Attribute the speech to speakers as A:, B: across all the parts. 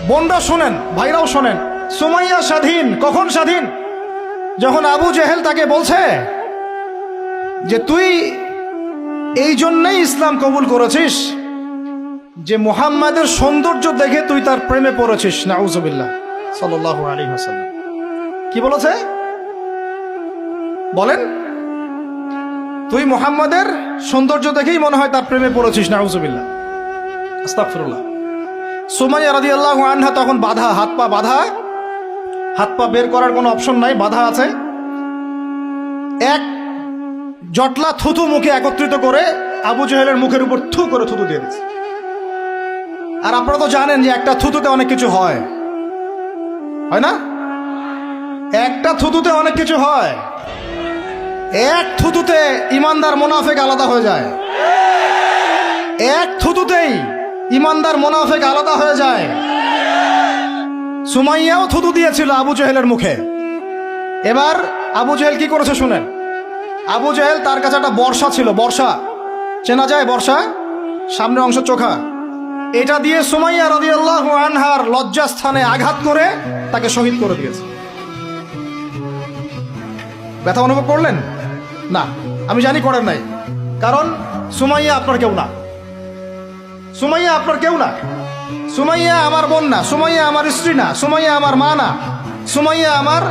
A: বোনরা শোনেন, ভাইরাও শোনেন। সুমাইয়া স্বাধীন কখন স্বাধীন? যখন আবু জেহেল তাকে বলছে যে তুই এই জন্যই ইসলাম কবুল করেছিস যে মুহাম্মাদের সৌন্দর্য দেখে তুই তার প্রেমে পড়েছিস। নাউজুবিল্লাহ সাল্লাল্লাহু আলাইহি ওয়াসাল্লাম কি বলেছে বলেন? তুই মুহাম্মাদের সৌন্দর্য দেখেই মনে হয় তার প্রেমে পড়েছিস। নাউজুবিল্লাহ, আস্তাগফিরুল্লাহ। সুমাইয়া রাদিয়াল্লাহু আনহা তখন বাধা, হাত পা বাধা, হাত পা বের করার কোনো অপশন নাই, বাধা আছে। এক জটলা থুতু মুখে একত্রিত করে আবু জেহেলের মুখের উপর থু করে থুতু দিয়ে দিচ্ছে। আর আপনারা তো জানেন যে একটা থুতুতে অনেক কিছু হয়, হয় না? একটা থুতুতে অনেক কিছু হয়। এক থুতুতে ইমানদার মুনাফিক আলাদা হয়ে যায়। এক থুতুতেই ইমানদার মুনাফিক আলাদা হয়ে যায়। সুমাইয়াও থুতু দিয়েছিল আবু জেহেলের মুখে। এবার আবু জেহেল কি করেছে শুনেন। আবু জেহেল তার কাছে একটা বর্ষা ছিল, বর্ষা চেনা যায়, বর্ষা সামনে অংশ চোখা, এটা দিয়ে সুমাইয়া রাদিয়াল্লাহু আনহার লজ্জাস্থানে আঘাত করে তাকে শহীদ করে দিয়েছে। ব্যথা অনুভব করলেন না? আমি জানি করেন নাই, কারণ সুমাইয়া আপনার কেউ না। সুমাইয়া আপনার কেউ না। সুমাইয়া আমার বোন না, সুমাইয়া আমার স্ত্রী না, সুমাইয়া আমার মা না, সুমাইয়া আমার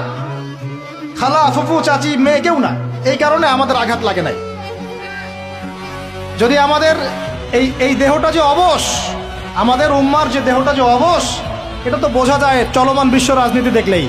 A: খালা ফুফু চাচি মেয়ে কেউ না। এই কারণে আমাদের আঘাত লাগে নাই। যদি আমাদের এই দেহটা যে অবশ, আমাদের উম্মার যে দেহটা যে অবশ, এটা তো বোঝা যায় চলমান বিশ্ব রাজনীতি দেখলেই।